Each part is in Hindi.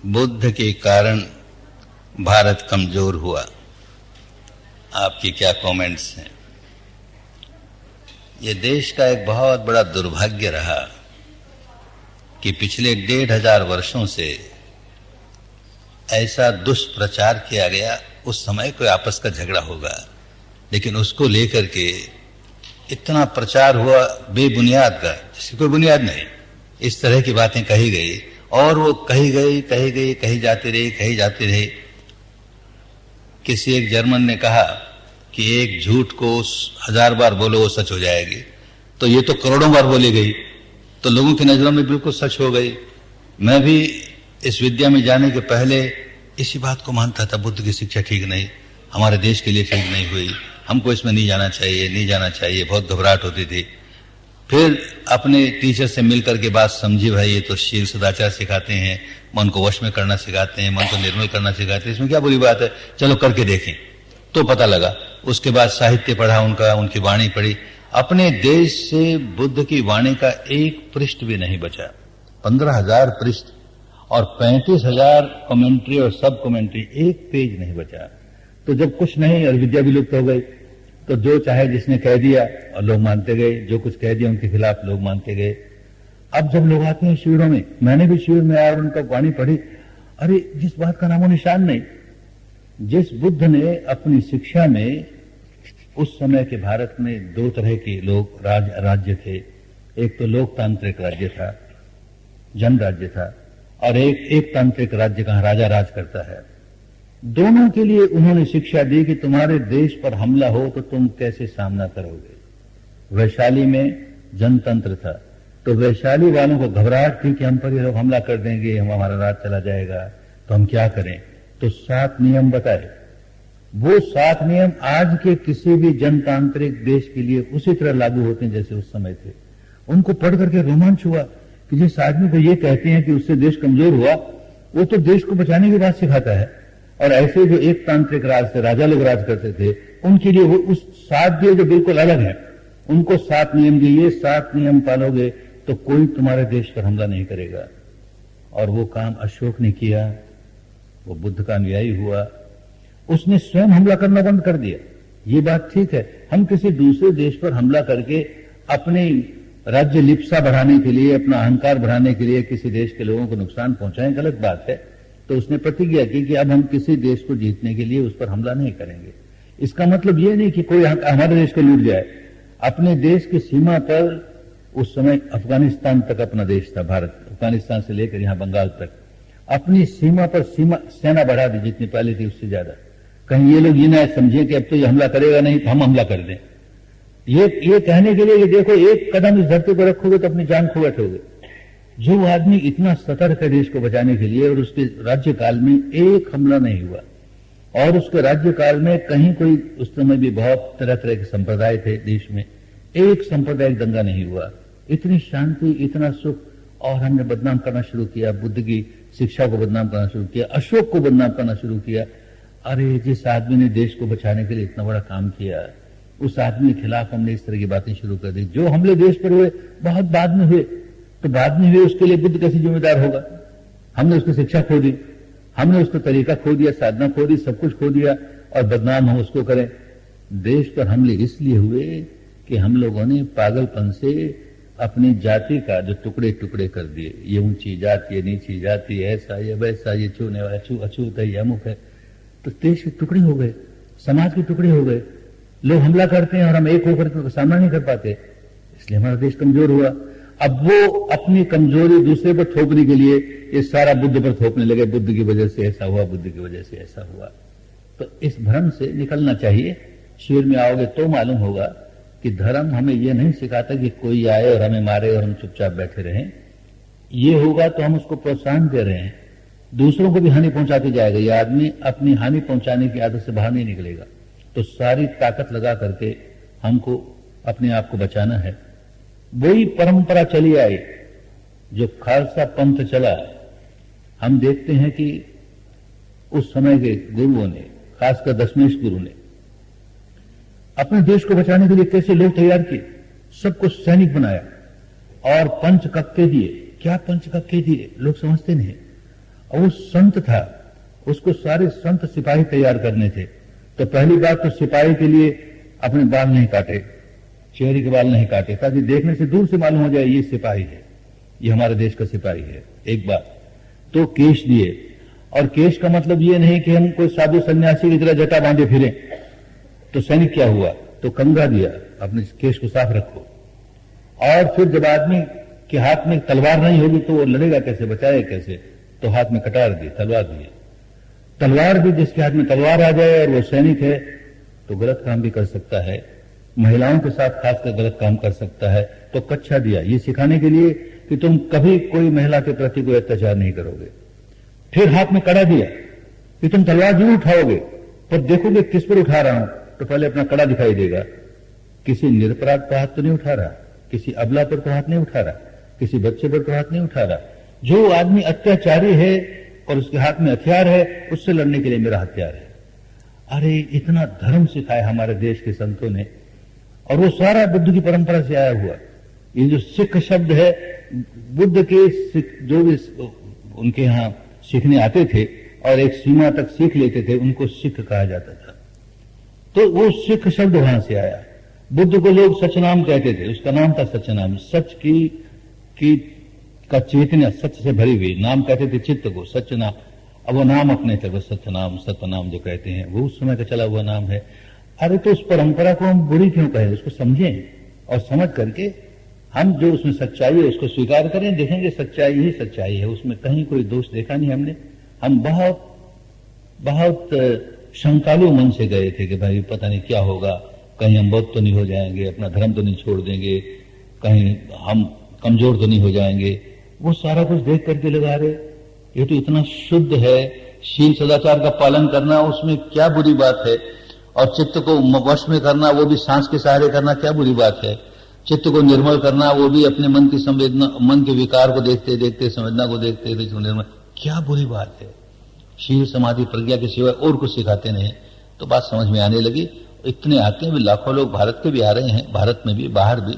बुद्ध के कारण भारत कमजोर हुआ। आपके क्या कमेंट्स हैं? ये देश का एक बहुत बड़ा दुर्भाग्य रहा कि पिछले 1500 वर्षों से ऐसा दुष्प्रचार किया गया। उस समय कोई आपस का झगड़ा होगा, लेकिन उसको लेकर के इतना प्रचार हुआ बेबुनियाद का, जिसकी कोई बुनियाद नहीं। इस तरह की बातें कही गई और वो कही जाती रही। किसी एक जर्मन ने कहा कि एक झूठ को 1000 बार बोलो वो सच हो जाएगी, तो ये तो करोड़ों बार बोली गई, तो लोगों की नजरों में बिल्कुल सच हो गई। मैं भी इस विद्या में जाने के पहले इसी बात को मानता था, बुद्ध की शिक्षा ठीक नहीं, हमारे देश के लिए ठीक नहीं हुई, हमको इसमें नहीं जाना चाहिए, बहुत घबराहट होती थी। फिर अपने टीचर से मिलकर के बात समझी, भाई ये तो शील सदाचार सिखाते हैं, मन को वश में करना सिखाते हैं, मन को निर्मल करना सिखाते हैं, इसमें क्या बुरी बात है, चलो करके देखें। तो पता लगा। उसके बाद साहित्य पढ़ा उनकी वाणी पढ़ी। अपने देश से बुद्ध की वाणी का एक पृष्ठ भी नहीं बचा। 15,000 पृष्ठ और 35,000 कमेंट्री और सब कमेंट्री, एक पेज नहीं बचा। तो जब कुछ नहीं और विद्या विलुप्त हो गई, तो जो चाहे जिसने कह दिया और लोग मानते गए, जो कुछ कह दिया उनके खिलाफ लोग मानते गए। अब जब लोग आते हैं शिविरों में, मैंने भी शिविर में आया और उनका वाणी पढ़ी, अरे जिस बात का नामो निशान नहीं। जिस बुद्ध ने अपनी शिक्षा में, उस समय के भारत में 2 तरह के लोग राज्य थे। एक तो लोकतांत्रिक राज्य था, जन राज्य था, और एक तांत्रिक राज्य कहां राजा राज करता है। दोनों के लिए उन्होंने शिक्षा दी कि तुम्हारे देश पर हमला हो तो तुम कैसे सामना करोगे। वैशाली में जनतंत्र था, तो वैशाली वालों को घबराहट थी कि हम पर ये लोग हमला कर देंगे, हमारा राज चला जाएगा, तो हम क्या करें। तो 7 नियम बताए। वो 7 नियम आज के किसी भी जनतांत्रिक देश के लिए उसी तरह लागू होते हैं जैसे उस समय थे। उनको पढ़ करके रोमांच हुआ कि जिस आदमी को ये कहते हैं कि उससे देश कमजोर हुआ, वो तो देश को बचाने की बात सिखाता है। और ऐसे जो एक तांत्रिक राज से राजा लोग राज करते थे, उनके लिए वो उस 7 दिए जो बिल्कुल अलग है। उनको 7 नियम दिए, 7 नियम पालोगे तो कोई तुम्हारे देश पर हमला नहीं करेगा। और वो काम अशोक ने किया, वो बुद्ध का अनुयायी हुआ। उसने स्वयं हमला करना बंद कर दिया। ये बात ठीक है, हम किसी दूसरे देश पर हमला करके अपने राज्य लिप्सा बढ़ाने के लिए, अपना अहंकार बढ़ाने के लिए किसी देश के लोगों को नुकसान पहुंचाएं, गलत बात है। तो उसने प्रतिज्ञा की कि अब हम किसी देश को जीतने के लिए उस पर हमला नहीं करेंगे। इसका मतलब ये नहीं कि कोई हमारे देश को लूट जाए। अपने देश की सीमा पर, उस समय अफगानिस्तान तक अपना देश था भारत, अफगानिस्तान से लेकर यहां बंगाल तक, अपनी सीमा पर सेना बढ़ा दी जितनी पहले थी उससे ज्यादा। कहीं ये लोग ये ना समझे कि अब तो ये हमला करेगा नहीं तो हम हमला कर दें। ये कहने के लिए कि देखो एक कदम इस धरती पर रखोगे तो अपनी जान खो बैठोगे। जो आदमी इतना सतर्क है देश को बचाने के लिए, और उसके राज्यकाल में एक हमला नहीं हुआ, और उसके राज्यकाल में कहीं कोई, उस समय भी बहुत तरह तरह के संप्रदाय थे देश में, एक सांप्रदायिक दंगा नहीं हुआ। इतनी शांति, इतना सुख। और हमने बदनाम करना शुरू किया, बुद्ध की शिक्षा को बदनाम करना शुरू किया, अशोक को बदनाम करना शुरू किया। अरे जिस आदमी ने देश को बचाने के लिए इतना बड़ा काम किया, उस आदमी के खिलाफ हमने इस तरह की बातें शुरू कर दी। जो हमले देश पर हुए बहुत बाद में हुए, तो बाद में हुए उसके लिए बुद्ध कैसे जिम्मेदार होगा। हमने उसकी शिक्षा खो दी, हमने उसका तरीका खो दिया, साधना खो दी, सब कुछ खो दिया, और बदनाम हम उसको करें। देश पर हमले इसलिए हुए कि हम लोगों ने पागलपन से अपनी जाति का जो टुकड़े टुकड़े कर दिए। ये ऊंची जाति, ये नीची जाति, ऐसा ये वैसा, ये छूने वाला अछूत है, ये अमुक है। तो देश के टुकड़े हो गए, समाज के टुकड़े हो गए। लोग हमला करते हैं और हम एक होकर के सामना नहीं कर पाते, इसलिए हमारा देश कमजोर हुआ। अब वो अपनी कमजोरी दूसरे पर थोपने के लिए ये सारा बुद्ध पर थोपने लगे, बुद्ध की वजह से ऐसा हुआ, बुद्ध की वजह से ऐसा हुआ। तो इस भ्रम से निकलना चाहिए। शिविर में आओगे तो मालूम होगा कि धर्म हमें यह नहीं सिखाता कि कोई आए और हमें मारे और हम चुपचाप बैठे रहें। ये होगा तो हम उसको प्रोत्साहन दे रहे हैं, दूसरों को भी हानि पहुंचाते जाएगा। यह आदमी अपनी हानि पहुंचाने की आदत से बाहर नहीं निकलेगा। तो सारी ताकत लगा करके हमको अपने आप को बचाना है। वही परंपरा चली आई जो खालसा पंथ चला। हम देखते हैं कि उस समय के गुरुओं ने, खासकर दशमेश गुरु ने, अपने देश को बचाने के लिए कैसे लोग तैयार किए, सबको सैनिक बनाया और पंच कक्के दिए। क्या पंच कक्के दिए लोग समझते नहीं। और वो संत था, उसको सारे संत सिपाही तैयार करने थे। तो पहली बात तो सिपाही के लिए अपने बाल नहीं काटे, चेहरे के बाल नहीं काटे, ताकि देखने से दूर से मालूम हो जाए ये सिपाही है, ये हमारे देश का सिपाही है। एक बात तो केश दिए, और केश का मतलब ये नहीं कि हम कोई साधु सन्यासी की तरह जटा बांधे फिरे। तो सैनिक क्या हुआ, तो कंघा दिया, अपने केश को साफ रखो। और फिर जब आदमी के हाथ में तलवार नहीं होगी तो वो लड़ेगा कैसे, बचाए कैसे, तो हाथ में कटार दी, तलवार दी। तलवार भी जिसके हाथ में तलवार आ जाए और वो सैनिक है तो गलत काम भी कर सकता है, महिलाओं के साथ खासकर गलत काम कर सकता है। तो कच्छा दिया ये सिखाने के लिए कि तुम कभी कोई महिला के प्रति कोई अत्याचार नहीं करोगे। फिर हाथ में कड़ा दिया कि तुम तलवार जरूर उठाओगे, पर देखोगे किस पर उठा रहा हूं, तो पहले अपना कड़ा दिखाई देगा। किसी निरपराध पर हाथ तो नहीं उठा रहा, किसी अबला पर तो हाथ नहीं उठा रहा, किसी बच्चे पर तो हाथ नहीं उठा रहा। जो आदमी अत्याचारी है और उसके हाथ में हथियार है, उससे लड़ने के लिए मेरा हथियार है। अरे इतना धर्म सिखाया हमारे देश के संतों ने, और वो सारा बुद्ध की परंपरा से आया हुआ। ये जो सिख शब्द है, बुद्ध के जो भी उनके यहां सीखने आते थे और एक सीमा तक सीख लेते थे, उनको सिख कहा जाता था। तो वो सिख शब्द वहां से आया। बुद्ध को लोग सचनाम कहते थे, उसका नाम था सचनाम। सच की का चेतना सच से भरी हुई, नाम कहते थे चित्त को, सच नाम। अब वो नाम अपने थे, बस सत्यनाम सत्यनाम जो कहते हैं, वो उस समय का चला हुआ नाम है। अरे तो उस परंपरा को हम बुरी क्यों कहें, उसको समझें और समझ करके हम जो उसमें सच्चाई है उसको स्वीकार करें। देखेंगे सच्चाई ही सच्चाई है, उसमें कहीं कोई दोष देखा नहीं हमने। हम बहुत बहुत शंकालु मन से गए थे कि भाई पता नहीं क्या होगा, कहीं हम बौद्ध तो नहीं हो जाएंगे, अपना धर्म तो नहीं छोड़ देंगे, कहीं हम कमजोर तो नहीं हो जाएंगे। वो सारा कुछ देख करके लगा रहे ये तो इतना शुद्ध है, शील सदाचार का पालन करना उसमें क्या बुरी बात है, और चित्त को वश में करना वो भी सांस के सहारे करना क्या बुरी बात है, चित्त को निर्मल करना वो भी अपने मन की संवेदना, मन के विकार को देखते देखते, संवेदना को देखते देखते निर्मल, क्या बुरी बात है। शील समाधि प्रज्ञा के सिवाय और कुछ सिखाते नहीं, तो बात समझ में आने लगी। इतने आते हैं भी, लाखों लोग भारत के भी आ रहे हैं, भारत में भी बाहर भी,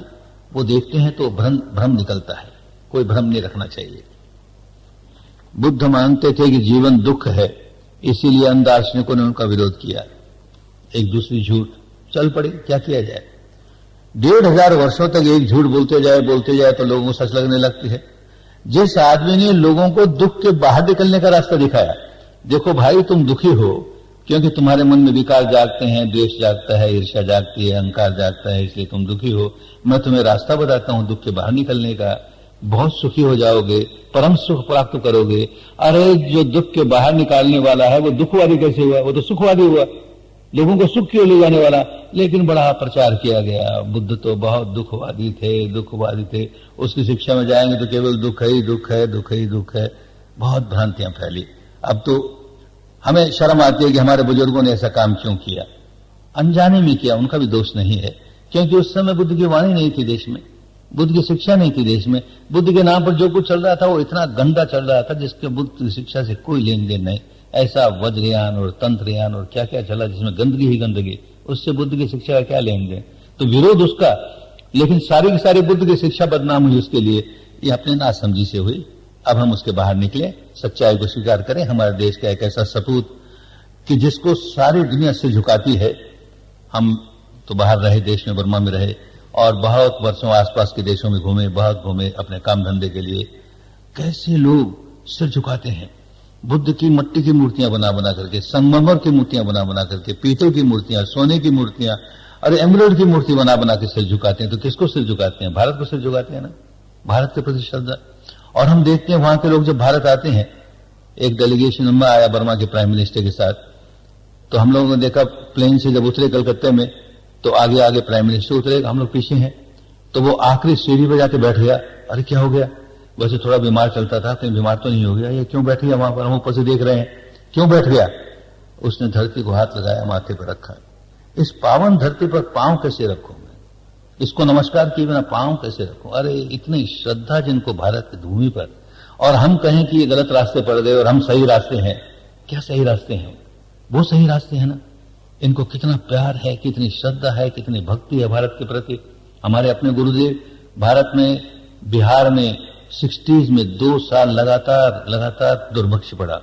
वो देखते हैं तो भ्रम निकलता है। कोई भ्रम नहीं रखना चाहिए। बुद्ध मानते थे कि जीवन दुख है, इसीलिए अन्य दार्शनिकों ने उनका विरोध किया। एक दूसरी झूठ चल पड़ी, क्या किया जाए। 1500 वर्षों तक एक झूठ बोलते जाए तो लोगों को सच लगने लगती है। जिस आदमी ने लोगों को दुख के बाहर निकलने का रास्ता दिखाया, देखो भाई तुम दुखी हो क्योंकि तुम्हारे मन में विकार जागते हैं, द्वेष जागता है, ईर्ष्या जागती है, अहंकार जागता है, इसलिए तुम दुखी हो। मैं तुम्हें रास्ता बताता हूं दुख के बाहर निकलने का, बहुत सुखी हो जाओगे, परम सुख प्राप्त करोगे। अरे जो दुख के बाहर निकालने वाला है वो दुखवादी कैसे हुआ, वो तो सुखवादी हुआ। लोगों को सुख क्यों ले जाने वाला, लेकिन बड़ा प्रचार किया गया। बुद्ध तो बहुत दुखवादी थे, उसकी शिक्षा में जाएंगे तो केवल दुख ही दुख है, दुख ही दुख है। बहुत भ्रांतियां फैली। अब तो हमें शर्म आती है कि हमारे बुजुर्गों ने ऐसा काम क्यों किया, अनजाने में किया, उनका भी दोष नहीं है, क्योंकि उस समय बुद्ध की वाणी नहीं थी देश में, बुद्ध की शिक्षा नहीं थी देश में। बुद्ध के नाम पर जो कुछ चल रहा था वो इतना गंदा चल रहा था जिसके बुद्ध की शिक्षा से कोई लेन देन नहीं। ऐसा वज्रयान और तंत्रयान और क्या क्या चला जिसमें गंदगी ही गंदगी, उससे बुद्ध की शिक्षा का क्या लेन देन। तो विरोध उसका, लेकिन सारी की सारी बुद्ध की शिक्षा बदनाम हुई उसके लिए, ये अपने नासमझी से हुई। अब हम उसके बाहर निकले, सच्चाई को स्वीकार करें। हमारे देश का एक ऐसा सपूत कि जिसको सारी दुनिया से झुकाती है। हम तो बाहर रहे, देश में, बर्मा में रहे, और बहुत वर्षों आसपास के देशों में घूमे, बहुत घूमे अपने काम धंधे के लिए। कैसे लोग सिर झुकाते हैं बुद्ध की मट्टी की मूर्तियां बना बना करके, संगमरमर की मूर्तियां बना बना करके, पीतल की मूर्तियां, सोने की मूर्तियां और एमराल्ड की मूर्ति बना बना के सिर झुकाते हैं। तो किसको सिर झुकाते हैं? भारत को सिर झुकाते हैं ना, भारत के प्रति श्रद्धा। और हम देखते हैं वहां के लोग जब भारत आते हैं, एक डेलीगेशन में आया बर्मा के प्राइम मिनिस्टर के साथ, तो हम लोगों ने देखा प्लेन से जब उतरे कलकत्ते में, तो आगे आगे प्राइम मिनिस्टर उतरे, हम लोग पीछे हैं। तो वो आखिरी सीढ़ी पर जाके बैठ गया। अरे क्या हो गया? वैसे थोड़ा बीमार चलता था, कहीं बीमार तो नहीं हो गया, ये क्यों बैठ गया वहां पर? हम ऊपर से देख रहे हैं, क्यों बैठ गया? उसने धरती को हाथ लगाया, माथे पर रखा। इस पावन धरती पर पांव कैसे रखूं मैं? इसको नमस्कार किए बिना पांव कैसे रखूं? अरे इतनी श्रद्धा जिनको भारत की भूमि पर, और हम कहें कि ये गलत रास्ते पड़ गए और हम सही रास्ते हैं। क्या सही रास्ते हैं? वो सही रास्ते हैं ना। इनको कितना प्यार है, कितनी श्रद्धा है, कितनी भक्ति है भारत के प्रति। हमारे अपने गुरुदेव भारत में, बिहार में 60s में 2 साल लगातार दुर्भिक्ष पड़ा,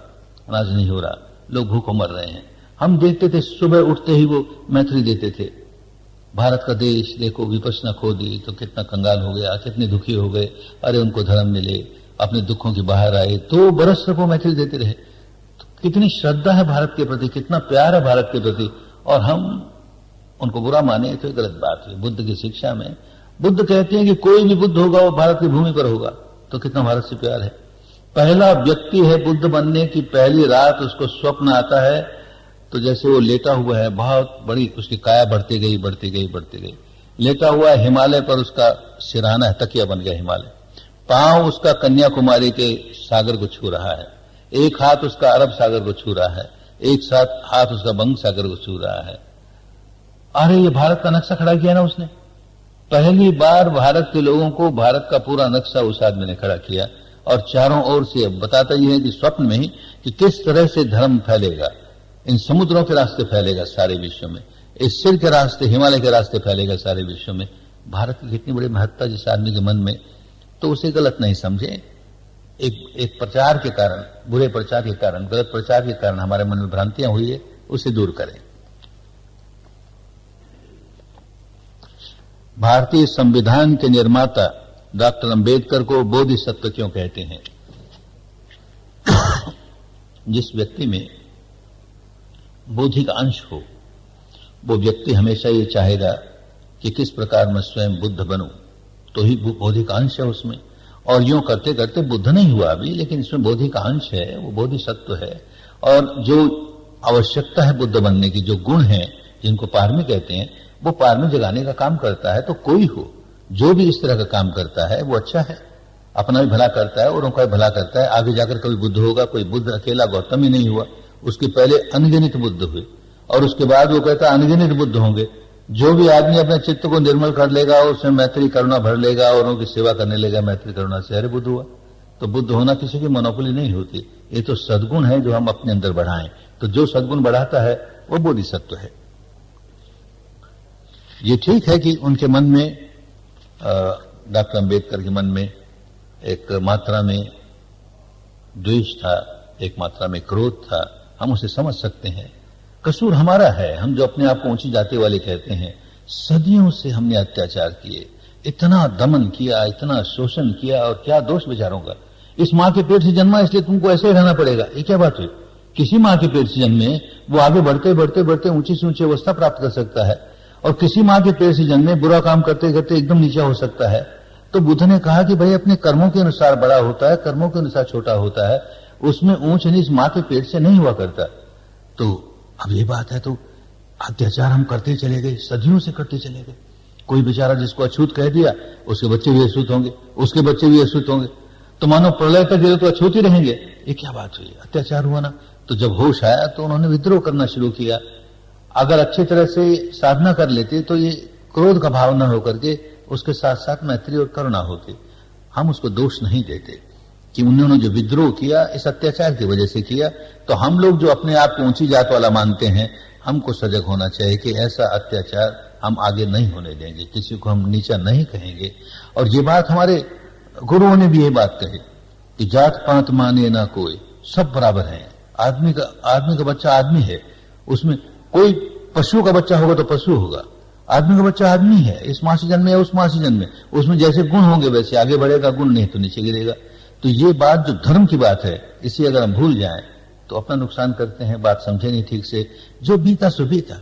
अनाज नहीं हो रहा, लोग भूखों मर रहे हैं। हम देखते थे, सुबह उठते ही वो मैत्री देते थे, भारत का देश देखो विपश्यना खो दी तो कितना कंगाल हो गया, कितने दुखी हो गए, अरे उनको धर्म मिले, अपने दुखों की बाहर आए। 2 बरस तक वो मैत्री देते रहे। तो कितनी श्रद्धा है भारत के प्रति, कितना प्यार है भारत के प्रति, और हम उनको बुरा माने तो गलत बात है। बुद्ध की शिक्षा में बुद्ध कहते हैं कि कोई भी बुद्ध होगा वो भारत की भूमि पर होगा, तो कितना भारत से प्यार है। पहला व्यक्ति है बुद्ध बनने की पहली रात उसको स्वप्न आता है, तो जैसे वो लेटा हुआ है, बहुत बड़ी उसकी काया बढ़ती गई, लेटा हुआ है हिमालय पर, उसका सिरहाना है, तकिया बन गया हिमालय, पांव उसका कन्याकुमारी के सागर को छू रहा है, एक हाथ उसका अरब सागर को छू रहा है, एक साथ हाथ उसका बंग सागर को छू रहा है। अरे ये भारत का नक्शा खड़ा किया ना उसने, पहली बार भारत के लोगों को भारत का पूरा नक्शा उस आदमी ने खड़ा किया, और चारों ओर से बताता ही है कि स्वप्न में ही कि किस तरह से धर्म फैलेगा, इन समुद्रों के रास्ते फैलेगा सारे विश्व में, इस सिर के रास्ते, हिमालय के रास्ते फैलेगा सारे विश्व में। भारत की कितनी बड़ी महत्ता जिस आदमी के मन में, तो उसे गलत नहीं समझे। एक प्रचार के कारण, बुरे प्रचार के कारण, गलत प्रचार के कारण हमारे मन में भ्रांतियां हुई है, उसे दूर करें। भारतीय संविधान के निर्माता डॉक्टर अंबेडकर को बोधिसत्व क्यों कहते हैं? जिस व्यक्ति में बोधि का अंश हो, वो व्यक्ति हमेशा ये चाहेगा कि किस प्रकार मैं स्वयं बुद्ध बनूं, तो ही बोधि का अंश है उसमें। और यूं करते करते बुद्ध नहीं हुआ अभी, लेकिन इसमें बोधि का अंश है, वो बोधिसत्व है। और जो आवश्यकता है बुद्ध बनने की, जो गुण है जिनको पारमी कहते हैं, वो पारमी जगाने का काम करता है। तो कोई हो जो भी इस तरह का काम करता है वो अच्छा है, अपना भी भला करता है और उनका भी भला करता है। आगे जाकर कभी बुद्ध होगा, कोई बुद्ध अकेला गौतम ही नहीं हुआ, उसके पहले अनगिनत बुद्ध हुए, और उसके बाद वो कहता है अनगिनत बुद्ध होंगे। जो भी आदमी अपने चित्त को निर्मल कर लेगा, उसमें मैत्री करुणा भर लेगा और उनकी सेवा करने लेगा मैत्री करुणा से, अरे बुद्ध हुआ। तो बुद्ध होना किसी की मोनोपोली नहीं होती, ये तो सद्गुण है जो हम अपने अंदर बढ़ाएं। तो जो सद्गुण बढ़ाता है वो बोधिसत्व है। ये ठीक है कि उनके मन में, डॉक्टर अंबेडकर के मन में एक मात्रा में द्वेष था, एक मात्रा में क्रोध था, हम उसे समझ सकते हैं। कसूर हमारा है, हम जो अपने आप को ऊंची जाति वाले कहते हैं। सदियों से हमने अत्याचार किए, इतना दमन किया, इतना शोषण किया, और क्या दोष बेचारों का। इस मां के पेट से जन्मा इसलिए तुमको ऐसे ही रहना पड़ेगा, ये क्या बात हुई? किसी मां के पेट से जन्मे वो आगे बढ़ते बढ़ते बढ़ते ऊंची से ऊंची अवस्था प्राप्त कर सकता है, और किसी मां के पेट से जन्मे बुरा काम करते करते एकदम नीचा हो सकता है। तो बुद्ध ने कहा कि भाई अपने कर्मों के अनुसार बड़ा होता है, कर्मों के अनुसार छोटा होता है, उसमें ऊंच नीच मां के पेट से नहीं हुआ करता। तो अब ये बात है, तो अत्याचार हम करते चले गए, सदियों से करते चले गए। कोई बेचारा जिसको अछूत कह दिया, उसके बच्चे भी अछूत होंगे, उसके बच्चे भी अछूत होंगे, तो मानो प्रलय तक तो अछूत ही रहेंगे। ये क्या बात हुई? अत्याचार हुआ ना। तो जब होश आया तो उन्होंने विद्रोह करना शुरू किया। अगर अच्छी तरह से साधना कर लेते तो ये क्रोध का भाव न होकर के उसके साथ साथ मैत्री और करुणा होती। हम उसको दोष नहीं देते कि उन्होंने जो विद्रोह किया इस अत्याचार की वजह से किया। तो हम लोग जो अपने आप को ऊंची जात वाला मानते हैं, हमको सजग होना चाहिए कि ऐसा अत्याचार हम आगे नहीं होने देंगे, किसी को हम नीचा नहीं कहेंगे। और ये बात हमारे गुरुओं ने भी ये बात कही कि जात पात माने ना कोई, सब बराबर हैं। आदमी का बच्चा आदमी है, उसमें कोई पशु का बच्चा होगा तो पशु होगा, आदमी का बच्चा आदमी है, इस मां से जन्मे या उस मां से जन्मे, उसमें जैसे गुण होंगे वैसे आगे बढ़ेगा, गुण नहीं तो नीचे गिरेगा। तो ये बात जो धर्म की बात है, इसी अगर हम भूल जाएं तो अपना नुकसान करते हैं, बात समझे नहीं ठीक से। जो बीता सो बीता,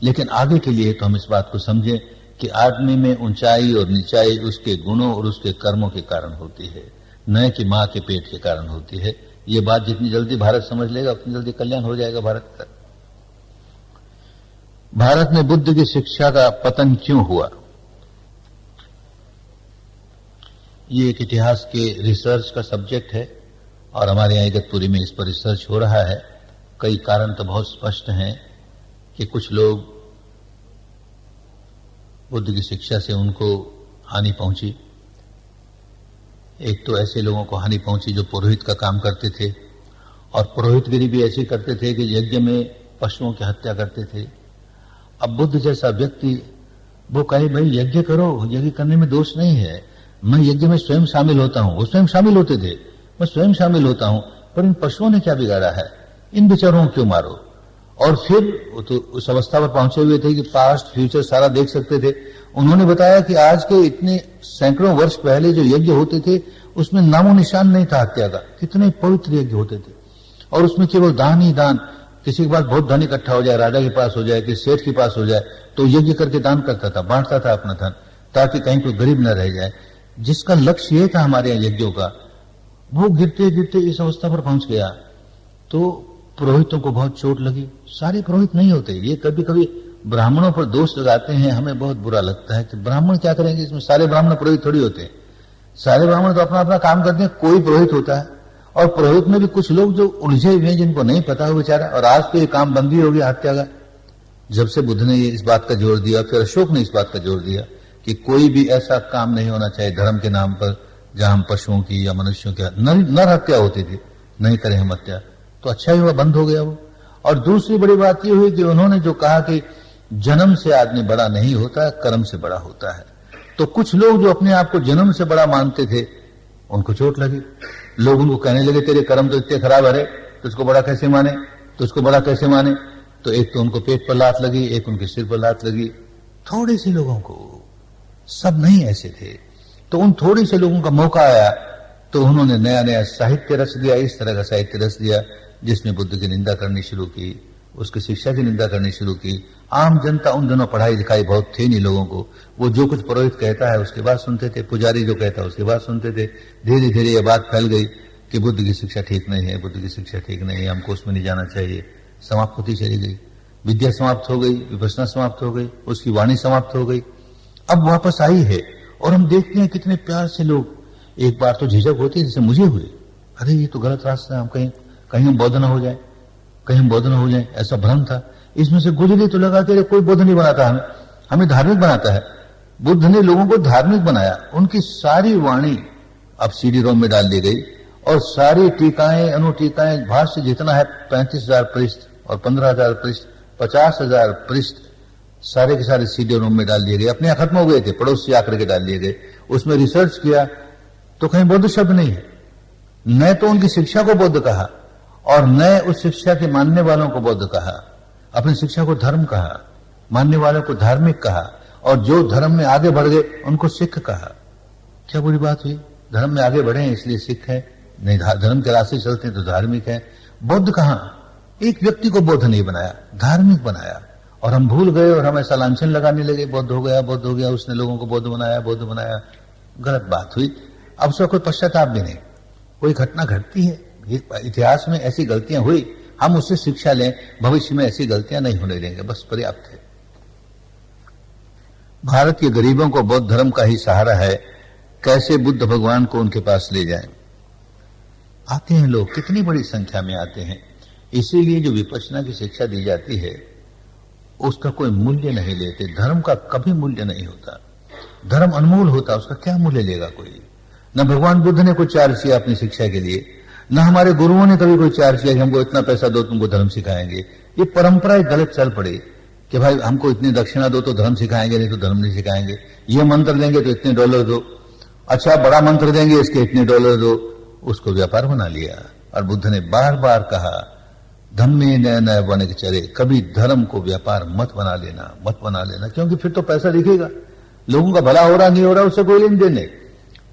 लेकिन आगे के लिए तो हम इस बात को समझें कि आदमी में ऊंचाई और नीचाई उसके गुणों और उसके कर्मों के कारण होती है, न कि मां के पेट के कारण होती है। ये बात जितनी जल्दी भारत समझ लेगा उतनी जल्दी कल्याण हो जाएगा भारत का। भारत में बुद्ध की शिक्षा का पतन क्यों हुआ? ये एक इतिहास के रिसर्च का सब्जेक्ट है और हमारे यहाँ इगतपुरी में इस पर रिसर्च हो रहा है। कई कारण तो बहुत स्पष्ट हैं कि कुछ लोग बुद्ध की शिक्षा से उनको हानि पहुंची। एक तो ऐसे लोगों को हानि पहुंची जो पुरोहित का काम करते थे, और पुरोहितगिरी भी ऐसे करते थे कि यज्ञ में पशुओं की हत्या करते थे। अब बुद्ध जैसा व्यक्ति वो कहे भाई यज्ञ करो, यज्ञ करने में दोष नहीं है, मैं यज्ञ में स्वयं शामिल होता हूं, वो स्वयं शामिल होते थे, मैं स्वयं शामिल होता हूं, पर इन पशुओं ने क्या बिगाड़ा है, इन बेचारों को क्यों मारो। और फिर वो तो उस अवस्था पर पहुंचे हुए थे कि पास्ट फ्यूचर सारा देख सकते थे। उन्होंने बताया कि आज के इतने सैकड़ों वर्ष पहले जो यज्ञ होते थे उसमें नामो निशान नहीं था हत्या का, कितने पवित्र यज्ञ होते थे, और उसमें केवल दान ही दान। किसी के पास बहुत धन इकट्ठा हो जाए, राजा के पास हो जाए, किसी सेठ के पास हो जाए, तो यज्ञ करके दान करता था, बांटता था अपना धन, ताकि कहीं कोई गरीब न रह जाए। जिसका लक्ष्य ये था हमारे यहाँ यज्ञों का, वो गिरते गिरते इस अवस्था पर पहुंच गया। तो पुरोहितों को बहुत चोट लगी। सारे पुरोहित नहीं होते, ये कभी कभी ब्राह्मणों पर दोष लगाते हैं, हमें बहुत बुरा लगता है कि ब्राह्मण क्या करेंगे इसमें, सारे ब्राह्मण पुरोहित थोड़ी होते हैं, सारे ब्राह्मण तो अपना अपना काम करते हैं, कोई पुरोहित होता है। और पुरोहित में भी कुछ लोग जो उलझे हुए हैं, जिनको नहीं पता हो बेचारा। और आज तो ये काम बंद भी हो गया हत्या का, जब से बुद्ध ने इस बात का जोर दिया, फिर अशोक ने इस बात का जोर दिया कि कोई भी ऐसा काम नहीं होना चाहिए धर्म के नाम पर जहां हम पशुओं की या मनुष्यों की नर हत्या होती थी, नहीं करें हम हत्या। तो अच्छा ही हुआ बंद हो गया वो। और दूसरी बड़ी बात यह हुई कि उन्होंने जो कहा कि जन्म से आदमी बड़ा नहीं होता, कर्म से बड़ा होता है। तो कुछ लोग जो अपने आप को जन्म से बड़ा मानते थे, उनको चोट लगी। लोग उनको कहने लगे तेरे कर्म तो इतने खराब है, तुझको बड़ा कैसे माने, तुझको बड़ा कैसे माने। तो एक तो उनको पेट पर लात लगी, एक उनके सिर पर लात लगी। थोड़े से लोगों को, सब नहीं ऐसे थे। तो उन थोड़े से लोगों का मौका आया तो उन्होंने नया नया साहित्य रच दिया, इस तरह का साहित्य रच दिया जिसमें बुद्ध की निंदा करनी शुरू की, उसकी शिक्षा की निंदा करनी शुरू की। आम जनता उन दिनों पढ़ाई लिखाई बहुत थी नहीं लोगों को, वो जो कुछ पुरोहित कहता है उसके बाद सुनते थे, पुजारी जो कहता है उसके बाद सुनते थे। धीरे धीरे ये बात फैल गई कि बुद्ध की शिक्षा ठीक नहीं है, बुद्ध की शिक्षा ठीक नहीं है, हमको उसमें नहीं जाना चाहिए। समाप्त होती चली गई, विद्या समाप्त हो गई, विपश्यना समाप्त हो गई, उसकी वाणी समाप्त हो गई। अब वापस आई है और हम देखते हैं कितने प्यार से लोग, एक बार तो झिझक होती है जैसे मुझे हुई, अरे ये तो गलत रास्ता है, हम कहीं कहीं हम बौद्ध न हो जाए, कहीं हम बौद्ध न हो जाए, ऐसा भ्रम था। इसमें से गुजरे तो लगा कि कोई बौद्ध नहीं बनाता, हमें धार्मिक बनाता है। बुद्ध ने लोगों को धार्मिक बनाया। उनकी सारी वाणी अब सीडी रोम में डाल दी गई और सारी टीकाएं, अनुटीकाएं, भाष्य जितना है 35,000 पृष्ठ और 15,000 पृष्ठ, 50,000 पृष्ठ, सारे के सारे सीडी रोम में डाल दिए गए। अपने यहाँ खत्म हो गए थे, पड़ोस से आकर के डाल दिए गए। उसमें रिसर्च किया तो कहीं बौद्ध शब्द नहीं है, न तो उनकी शिक्षा को बौद्ध कहा और न उस शिक्षा के मानने वालों को बौद्ध कहा। अपनी शिक्षा को धर्म कहा, मानने वालों को धार्मिक कहा, और जो धर्म में आगे बढ़ गए उनको सिख कहा। क्या बुरी बात हुई? धर्म में आगे बढ़े इसलिए सिख है, नहीं धर्म के रास्ते चलते तो धार्मिक है। बौद्ध कहां? एक व्यक्ति को बौद्ध नहीं बनाया, धार्मिक बनाया। और हम भूल गए और हम ऐसा लांछन लगाने लगे, बौद्ध हो गया, बौद्ध हो गया, उसने लोगों को बौद्ध बनाया, बौद्ध बनाया। गलत बात हुई। अब उसका कोई पश्चाताप भी नहीं। कोई घटना घटती है, इतिहास में ऐसी गलतियां हुई, हम उससे शिक्षा लें, भविष्य में ऐसी गलतियां नहीं होने देंगे, बस पर्याप्त है। भारत के गरीबों को बौद्ध धर्म का ही सहारा है, कैसे बुद्ध भगवान को उनके पास ले जाएं? आते हैं लोग, कितनी बड़ी संख्या में आते हैं। इसीलिए जो विपश्यना की शिक्षा दी जाती है उसका कोई मूल्य नहीं लेते। धर्म का कभी मूल्य नहीं होता, धर्म अनमोल होता, उसका क्या मूल्य लेगा कोई? न भगवान बुद्ध ने कोई चार्ज किया अपनी शिक्षा के लिए, न हमारे गुरुओं ने कभी कोई चार्ज किया कि हमको इतना पैसा दो तुमको धर्म सिखाएंगे। ये परंपरा गलत चल पड़े कि भाई हमको इतनी दक्षिणा दो तो धर्म सिखाएंगे, नहीं तो धर्म नहीं सिखाएंगे। ये मंत्र देंगे तो इतने डॉलर दो, अच्छा बड़ा मंत्र देंगे इसके इतने डॉलर दो। उसको व्यापार बना लिया। और बुद्ध ने बार बार कहा धम्मे नय नय वणिक चरे, कभी धर्म को व्यापार मत बना लेना, मत बना लेना, क्योंकि फिर तो पैसा दिखेगा। लोगों का भला हो रहा नहीं हो रहा उससे कोई लेन देन नहीं।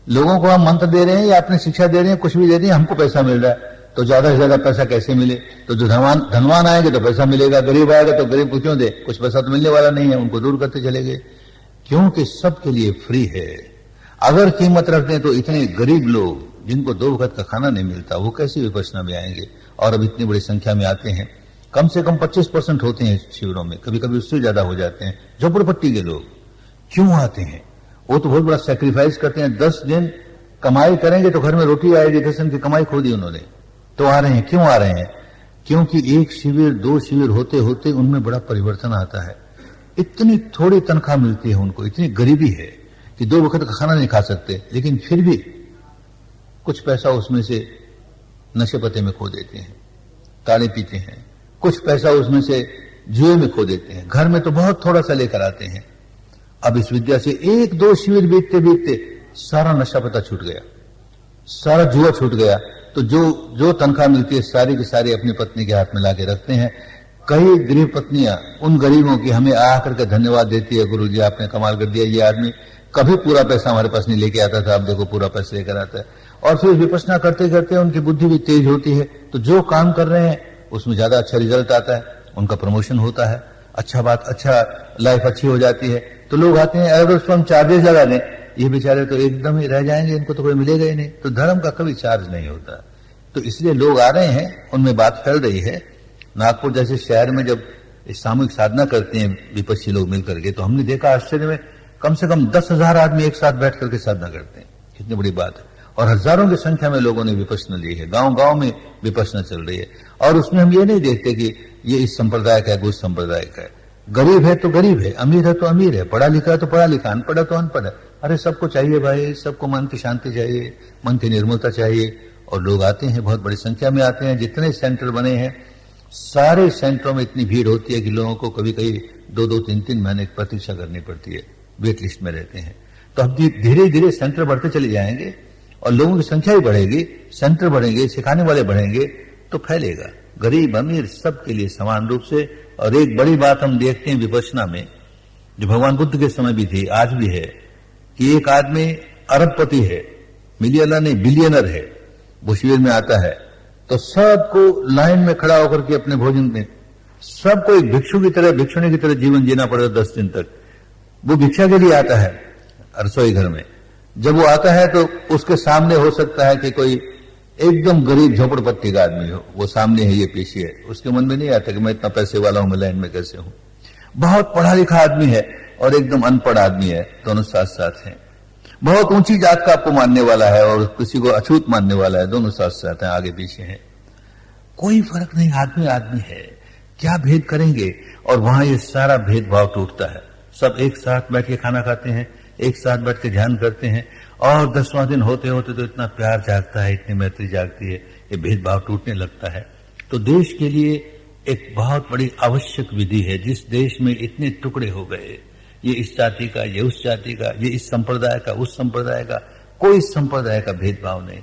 लोगों को हम मंत्र दे रहे हैं या अपनी शिक्षा दे रहे हैं, कुछ भी दे रहे हैं, हमको पैसा मिल रहा है, तो ज्यादा से ज्यादा पैसा कैसे मिले? तो जो धनवान आएंगे तो पैसा मिलेगा, गरीब आएगा तो गरीब को क्यों दे? कुछ पैसा तो मिलने वाला नहीं है, उनको दूर करते चले गए, क्योंकि सबके लिए फ्री है। अगर कीमत रखते हैं तो इतने गरीब लोग जिनको 2 वक्त का खाना नहीं मिलता, वो कैसे विपश्यना में आएंगे? और अब इतनी बड़ी संख्या में आते हैं, कम से कम 25% होते हैं शिविरों में, कभी कभी उससे ज्यादा हो जाते हैं। झोपड़पट्टी के लोग क्यों आते हैं? वो तो बहुत बड़ा सैक्रिफाइस करते हैं। 10 दिन कमाई करेंगे तो घर में रोटी आएगी, 10 दिन की कमाई खो दी उन्होंने, तो आ रहे हैं। क्यों आ रहे हैं? क्योंकि 1 शिविर 2 शिविर होते होते उनमें बड़ा परिवर्तन आता है। इतनी थोड़ी तनख्वाह मिलती है उनको, इतनी गरीबी है कि 2 वक्त का खाना नहीं खा सकते, लेकिन फिर भी कुछ पैसा उसमें से नशे पते में खो देते हैं, ताड़े पीते हैं, कुछ पैसा उसमें से जुए में खो देते हैं, घर में तो बहुत थोड़ा सा लेकर आते हैं। अब इस विद्या से 1-2 शिविर बीतते बीतते सारा नशा पता छूट गया, सारा जुआ छूट गया। तो जो तनख्वाह मिलती है सारी की सारी अपनी पत्नी के हाथ में लाके रखते हैं। कई गरीब पत्नियां उन गरीबों की हमें आकर के धन्यवाद देती है, गुरुजी आपने कमाल कर दिया, ये आदमी कभी पूरा पैसा हमारे पास नहीं लेके आता था, अब देखो पूरा पैसा लेकर आता है। और फिर विपश्यना करते करते उनकी बुद्धि भी तेज होती है, तो जो काम कर रहे हैं उसमें ज्यादा अच्छा रिजल्ट आता है, उनका प्रमोशन होता है, अच्छा लाइफ अच्छी हो जाती है। तो लोग आते हैं, अगर उस पर हम चार्जेस लगा दें, ये बेचारे तो एकदम ही रह जाएंगे, इनको तो कोई मिलेगा ही नहीं। तो धर्म का कभी चार्ज नहीं होता। तो इसलिए लोग आ रहे हैं, उनमें बात फैल रही है। नागपुर जैसे शहर में जब सामूहिक साधना करते हैं विपक्षी लोग मिलकर के, तो हमने देखा आश्चर्य में कम से कम 10,000 आदमी एक साथ बैठ करके साधना करते हैं। कितनी बड़ी बात है। और हजारों की संख्या में लोगों ने विपश्यना ली है, गांव गांव में विपश्यना चल रही है। और उसमें हम ये नहीं देखते कि ये इस संप्रदाय का है, उस संप्रदाय का है। गरीब है तो गरीब है, अमीर है तो अमीर है, पढ़ा लिखा है तो पढ़ा लिखा, अनपढ़ है तो अनपढ़ है। अरे सबको चाहिए भाई, सबको मन की शांति चाहिए, मन की निर्मलता चाहिए। और लोग आते हैं, बहुत बड़ी संख्या में आते हैं। जितने सेंटर बने हैं सारे सेंटरों में इतनी भीड़ होती है कि लोगों को कभी कभी 2-2, 3-3 महीने की प्रतीक्षा करनी पड़ती है, वेट लिस्ट में रहते हैं। तो अब धीरे धीरे सेंटर बढ़ते चले जाएंगे और लोगों की संख्या भी बढ़ेगी, सेंटर बढ़ेंगे, सिखाने वाले बढ़ेंगे, तो फैलेगा गरीब अमीर सबके लिए समान रूप से। और एक बड़ी बात हम देखते हैं विपश्यना में, जो भगवान बुद्ध के समय भी थी, आज भी है, कि एक आदमी अरबपति है, मिलियनर नहीं बिलियनर है, वो शिविर में आता है तो सबको लाइन में खड़ा होकर के अपने भोजन में सबको एक भिक्षु की तरह, भिक्षुणी की तरह जीवन जीना पड़ेगा 10 दिन तक। वो भिक्षा के लिए आता है रसोई घर में। जब वो आता है तो उसके सामने हो सकता है कि कोई एकदम गरीब झोपड़पट्टी का आदमी हो, वो सामने है, ये पीछे है। उसके मन में नहीं आता कि मैं इतना पैसे वाला हूं, मैं लाइन में कैसे हूं। बहुत पढ़ा लिखा आदमी है और एकदम अनपढ़ आदमी है, दोनों साथ साथ हैं। बहुत ऊंची जात का आपको मानने वाला है और किसी को अछूत मानने वाला है, दोनों साथ साथ हैं, आगे पीछे हैं। कोई फर्क नहीं, आदमी आदमी है, क्या भेद करेंगे। और वहां ये सारा भेदभाव टूटता है। सब एक साथ बैठ के खाना खाते हैं, एक साथ बैठ के ध्यान करते हैं। और 10वां दिन होते होते तो इतना प्यार जागता है, इतनी मैत्री जागती है, ये भेदभाव टूटने लगता है। तो देश के लिए एक बहुत बड़ी आवश्यक विधि है। जिस देश में इतने टुकड़े हो गए, ये इस जाति का, ये उस जाति का, ये इस संप्रदाय का, उस संप्रदाय का, कोई संप्रदाय का भेदभाव नहीं।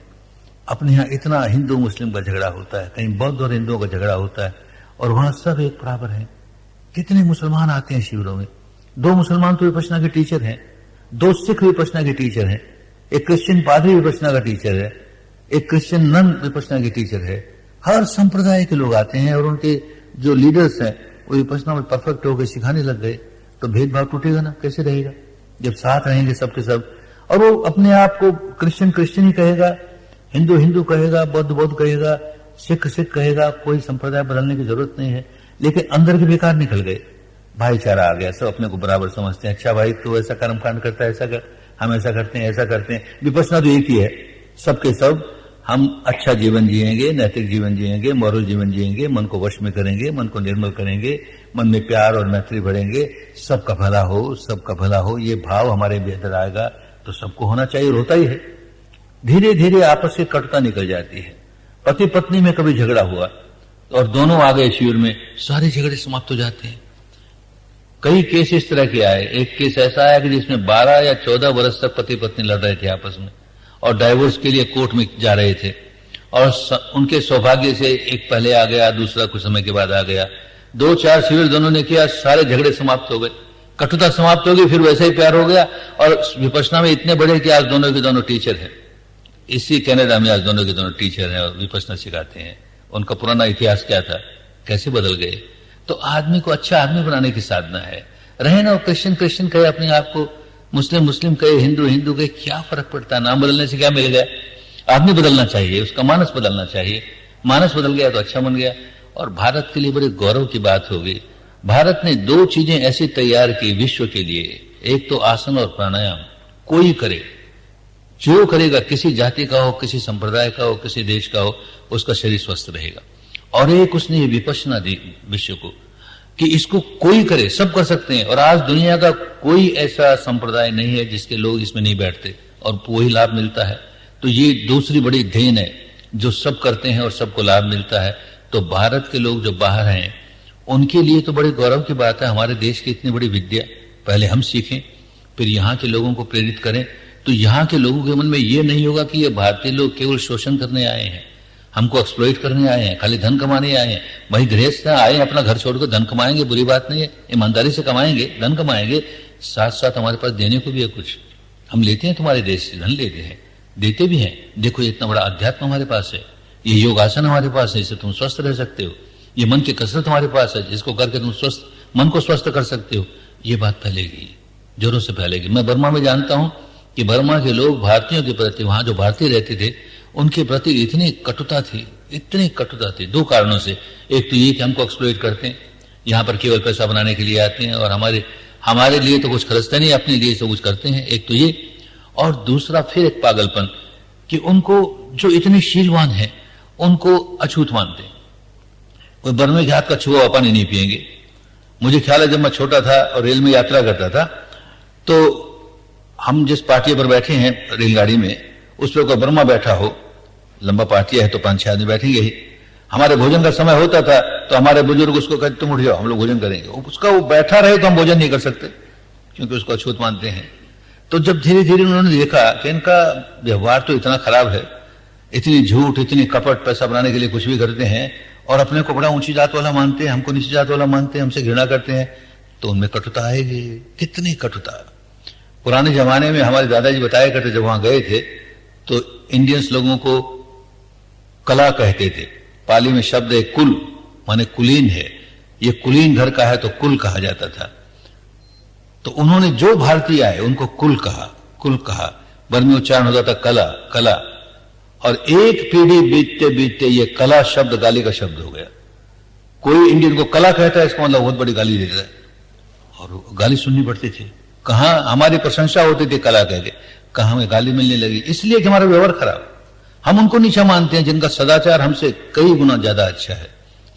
अपने यहाँ इतना हिंदू मुस्लिम का झगड़ा होता है, कहीं बौद्ध और हिंदुओं का झगड़ा होता है, और वहां सब एक बराबर है। कितने मुसलमान आते हैं शिविरों में, 2 मुसलमान तो विपश्यना के टीचर हैं, 2 सिख विपश्यना के टीचर हैं, एक क्रिश्चियन पादरी विपश्यना का टीचर है, एक क्रिश्चियन नन विपश्यना के टीचर है। हर संप्रदाय के लोग आते हैं और उनके जो लीडर्स हैं वो विपश्यना में परफेक्ट हो गए, सिखाने लग गए। तो भेदभाव टूटेगा ना, कैसे रहेगा जब साथ रहेंगे सबके सब। और वो अपने आप को क्रिश्चियन ही कहेगा, हिंदू कहेगा, बौद्ध कहेगा, सिख कहेगा। कोई संप्रदाय बदलने की जरूरत नहीं है। लेकिन अंदर के बेकार निकल गए, भाईचारा आ गया, सब अपने को बराबर समझते हैं। अच्छा भाई तू ऐसा कर्म कांड करता है, ऐसा कर, हम ऐसा करते हैं, ऐसा करते हैं। विपश्यना तो एक ही है, सबके सब हम अच्छा जीवन जिएंगे, नैतिक जीवन जिएंगे, मॉरल जीवन जिएंगे, मन को वश में करेंगे, मन को निर्मल करेंगे, मन में प्यार और मैत्री बढ़ेंगे, सबका भला हो, सबका भला हो, ये भाव हमारे भीतर आएगा तो सबको होना चाहिए, होता ही है। धीरे धीरे आपस की कटुता निकल जाती है। पति पत्नी में कभी झगड़ा हुआ और दोनों आ गए शिविर में, सारे झगड़े समाप्त हो जाते हैं। कई केस इस तरह के आए। एक केस ऐसा आया कि जिसमें 12 या 14 वर्ष तक पति पत्नी लड़ रहे थे आपस में और डाइवोर्स के लिए कोर्ट में जा रहे थे। और उनके सौभाग्य से एक पहले आ गया, दूसरा कुछ समय के बाद आ गया। 2-4 शिविर दोनों ने किया, सारे झगड़े समाप्त हो गए, कटुता समाप्त हो गई, फिर वैसे ही प्यार हो गया। और विपश्यना में इतने बड़े कि आज दोनों के दोनों टीचर हैं। इसी कनाडा में आज दोनों के दोनों टीचर हैं और विपश्यना सिखाते हैं। उनका पुराना इतिहास क्या था, कैसे बदल गए। तो आदमी को अच्छा आदमी बनाने की साधना है। रहे ना क्रिश्चियन कहे अपने आप को, मुस्लिम कहे, हिंदू कहे, क्या फर्क पड़ता है। नाम बदलने से क्या मिल गया। आदमी बदलना चाहिए, उसका मानस बदलना चाहिए। मानस बदल गया तो अच्छा बन गया। और भारत के लिए बड़े गौरव की बात होगी, भारत ने 2 चीजें ऐसी तैयार की विश्व के लिए। एक तो आसन और प्राणायाम। कोई करे, जो करेगा, किसी जाति का हो, किसी संप्रदाय का हो, किसी देश का हो, उसका शरीर स्वस्थ रहेगा। और एक उसने ये विपश्यना दी विश्व को कि इसको कोई करे, सब कर सकते हैं। और आज दुनिया का कोई ऐसा संप्रदाय नहीं है जिसके लोग इसमें नहीं बैठते और वही लाभ मिलता है। तो ये दूसरी बड़ी देन है जो सब करते हैं और सबको लाभ मिलता है। तो भारत के लोग जो बाहर हैं उनके लिए तो बड़े गौरव की बात है। हमारे देश की इतनी बड़ी विद्या पहले हम सीखें, फिर यहाँ के लोगों को प्रेरित करें। तो यहाँ के लोगों के मन में ये नहीं होगा कि ये भारतीय लोग केवल शोषण करने आए हैं, हमको एक्सप्लॉइट करने आए हैं, खाली धन कमाने आए हैं। वही गृहस्थ आए हैं, अपना घर छोड़कर धन कमाएंगे, बुरी बात नहीं है, ईमानदारी से कमाएंगे, धन कमाएंगे, साथ साथ हमारे पास देने को भी है कुछ। हम लेते हैं तुम्हारे देश से, धन लेते हैं, देते भी हैं। देखो इतना बड़ा अध्यात्म हमारे पास है, ये योगासन हमारे पास है, इससे तुम स्वस्थ रह सकते हो। ये मन की कसरत हमारे पास है, जिसको करके तुम स्वस्थ मन को स्वस्थ कर सकते हो। ये बात फैलेगी, जोरों से फैलेगी। मैं बर्मा में जानता हूं कि बर्मा के लोग भारतीयों के प्रति, वहां जो भारतीय रहते थे उनके प्रति इतनी कटुता थी, इतनी कटुता थी, दो कारणों से। एक तो ये कि हमको एक्सप्लॉइट करते हैं, यहां पर केवल पैसा बनाने के लिए आते हैं और हमारे लिए तो कुछ खर्चते नहीं, अपने लिए सब कुछ करते हैं। एक तो ये, और दूसरा फिर एक पागलपन कि उनको जो इतने शीलवान है उनको अछूत मानते हैं। कोई बर्मे के हाथ का छुआ हुआ पानी नहीं पिएंगे। मुझे ख्याल है जब मैं छोटा था और रेल में यात्रा करता था तो हम जिस पार्टी पर बैठे हैं रेलगाड़ी में, उस पर कोई बर्मा बैठा हो, लंबा पार्टी है तो 5-6 आदमी बैठेंगे ही। हमारे भोजन का समय होता था तो हमारे बुजुर्ग उसको कहते तुम उठ जाओ, हम लोग भोजन करेंगे। उसका वो बैठा रहे तो हम भोजन नहीं कर सकते, क्योंकि उसको अछूत मानते हैं। तो जब धीरे धीरे उन्होंने देखा कि इनका व्यवहार तो इतना खराब है, इतनी झूठ, इतनी कपट, पैसा बनाने के लिए कुछ भी करते हैं और अपने को बड़ा ऊंची जात वाला मानते हैं, हमको नीची जात वाला मानते हैं, हमसे घृणा करते हैं, तो उनमें कटुता आएगी। कितनी कटुता। पुराने जमाने में हमारे दादाजी बताया करते, जब वहां गए थे तो इंडियंस लोगों को कला कहते थे। पाली में शब्द है कुल, माने कुलीन है, ये कुलीन घर का है तो कुल कहा जाता था। तो उन्होंने जो भारतीय आए उनको कुल कहा, कुल कहा। बर्मी उच्चारण होता था कला, कला। और एक पीढ़ी बीतते बीतते ये कला शब्द गाली का शब्द हो गया। कोई इंडियन को कला कहता है इसका मतलब बहुत बड़ी गाली देता है, और गाली सुननी पड़ती थी। कहां हमारी प्रशंसा होती थी कला कह के, कहां हमें गाली मिलने लगी, इसलिए कि हमारा व्यवहार खराब। हम उनको नीचा मानते हैं जिनका सदाचार हमसे कई गुना ज्यादा अच्छा है,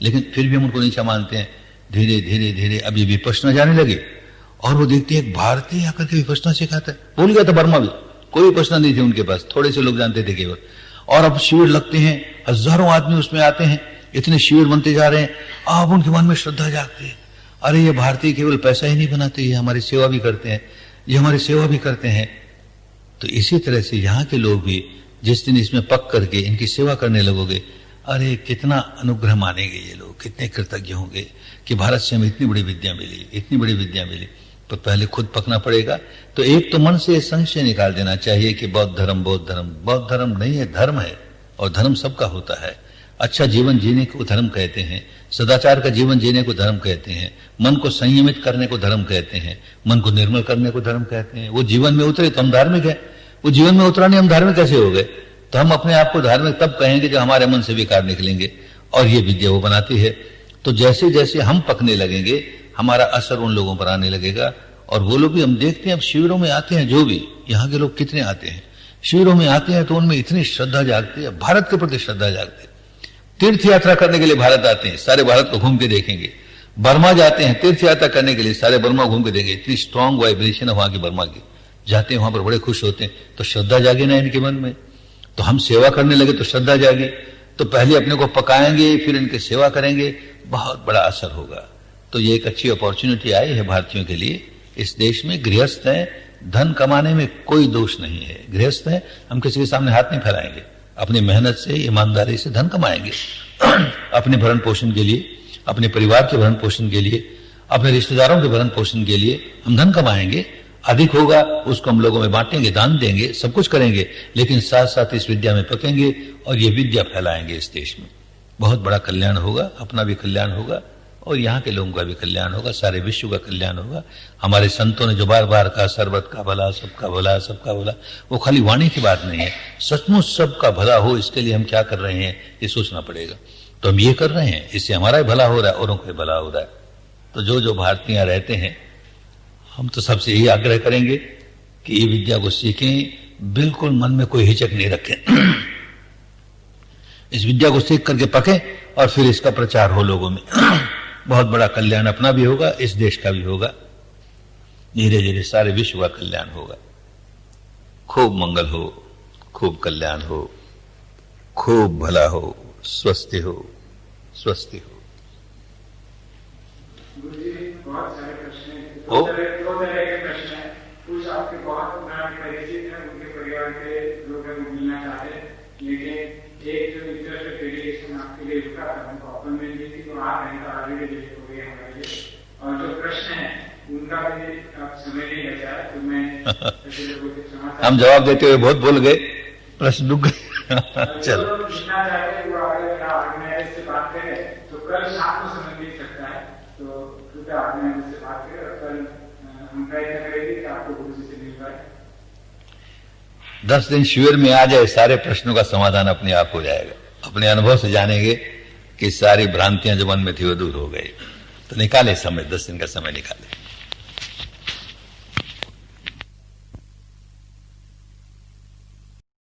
लेकिन फिर भी हम उनको नीचा मानते हैं। धीरे धीरे धीरे अब ये विपश्यना जाने लगे और वो देखते हैं एक भारतीय आकर के विपश्यना सिखाता है। भूल गया था बर्मा भी, कोई विपश्यना नहीं थी उनके पास, थोड़े से लोग जानते थे केवल। और अब शिविर लगते हैं, हजारों आदमी उसमें आते हैं, इतने शिविर बनते जा रहे हैं। अब उनके मन में श्रद्धा जागती है, अरे ये भारतीय केवल पैसा ही नहीं बनाते, ये हमारी सेवा भी करते हैं, ये हमारी सेवा भी करते हैं। तो इसी तरह से यहाँ के लोग भी जिस दिन इसमें पक करके इनकी सेवा करने लगोगे, अरे कितना अनुग्रह मानेंगे ये लोग, कितने कृतज्ञ होंगे कि भारत से हमें इतनी बड़ी विद्या मिली, इतनी बड़ी विद्या मिली। तो पहले खुद पकना पड़ेगा। तो एक तो मन से संशय निकाल देना चाहिए कि बौद्ध धर्म, बौद्ध धर्म, बौद्ध धर्म नहीं है, धर्म है, और धर्म सबका होता है। अच्छा जीवन जीने को धर्म कहते हैं, सदाचार का जीवन जीने को धर्म कहते हैं, मन को संयमित करने को धर्म कहते हैं, मन को निर्मल करने को धर्म कहते हैं। वो जीवन में उतरे तो हम धार्मिक है, वो जीवन में उतरा नहीं, हम धार्मिक कैसे हो गए? तो हम अपने आप को धार्मिक तब कहेंगे जब हमारे मन से विकार निकलेंगे, और ये विद्या वो बनाती है। तो जैसे जैसे हम पकने लगेंगे हमारा असर उन लोगों पर आने लगेगा। और वो लोग भी हम देखते हैं, अब शिविरों में आते हैं, जो भी यहाँ के लोग कितने आते हैं शिविरों में आते हैं, तो उनमें इतनी श्रद्धा जागती है, भारत के प्रति श्रद्धा जागती है। तीर्थ यात्रा करने के लिए भारत आते हैं, सारे भारत को घूम के देखेंगे। बर्मा जाते हैं तीर्थ यात्रा करने के लिए, सारे बर्मा घूम के देंगे। इतनी स्ट्रांग वाइब्रेशन है वहां की, बर्मा की। जाते हैं वहां पर बड़े खुश होते हैं, तो श्रद्धा जागे ना इनके मन में। तो हम सेवा करने लगे तो श्रद्धा जागे, तो पहले अपने को पकाएंगे, फिर इनकी सेवा करेंगे, बहुत बड़ा असर होगा। तो ये एक अच्छी अपॉर्चुनिटी आई है भारतीयों के लिए। इस देश में गृहस्थ हैं, धन कमाने में कोई दोष नहीं है। गृहस्थ हैं, हम किसी के सामने हाथ नहीं फैलाएंगे, अपनी मेहनत से, ईमानदारी से धन कमाएंगे अपने भरण पोषण के लिए, अपने परिवार के भरण पोषण के लिए, अपने रिश्तेदारों के भरण पोषण के लिए हम धन कमाएंगे। अधिक होगा उसको हम लोगों में बांटेंगे, दान देंगे, सब कुछ करेंगे, लेकिन साथ साथ इस विद्या में पकेंगे और ये विद्या फैलाएंगे इस देश में। बहुत बड़ा कल्याण होगा, अपना भी कल्याण होगा और यहाँ के लोगों का भी कल्याण होगा, सारे विश्व का कल्याण होगा। हमारे संतों ने जो बार बार कहा सर्वत का भला, सबका भला, सबका भला, वो खाली वाणी की बात नहीं है, सचमुच सबका भला हो इसके लिए हम क्या कर रहे हैं ये सोचना पड़ेगा। तो हम ये कर रहे हैं, इससे हमारा ही भला हो रहा है, औरों का भला हो रहा है। तो जो जो भारतीय रहते हैं, हम तो सबसे यही आग्रह करेंगे कि ये विद्या को सीखें, बिल्कुल मन में कोई हिचक नहीं रखें। इस विद्या को सीख करके पकें और फिर इसका प्रचार हो लोगों में। बहुत बड़ा कल्याण अपना भी होगा, इस देश का भी होगा, धीरे धीरे सारे विश्व का कल्याण होगा। खूब मंगल हो, खूब कल्याण हो, खूब भला हो, स्वस्थ हो, स्वस्थ हो। बहुत सारे प्रश्न हैं, दो तरह के प्रश्न हैं। कुछ आपके बहुत परिचित हैं, उनके लेकिन एक जो इंटरेस्ट डेडिकेशन आपके लिए रुका था उनको अपॉइंटमेंट दी थी, तो आप नहीं तो ऑलरेडी लेट हो गए हमारे लिए। और जो प्रश्न है उनका भी आप समय नहीं बचा है, तो मैं ऐसे लोगों के क्षमा हम जवाब देते हुए बहुत भूल गए, प्रश्न रुक गए। चलो लिखना चाहते हैं वो अगर ऑर्गेनाइजर से बात करें तो कल शाम को समय मिल सकता है, तो कृपया ऑर्गेनाइजर से बात करें और कल हम प्रयत्न करेंगे कि आपको गुरु जी से मिल पाए। 10 दिन शिविर में आ जाए, सारे प्रश्नों का समाधान अपने आप हो जाएगा। अपने अनुभव से जानेंगे कि सारी भ्रांतियां जो मन में थी वो दूर हो गई। तो निकाले समय, 10 दिन का समय निकाले।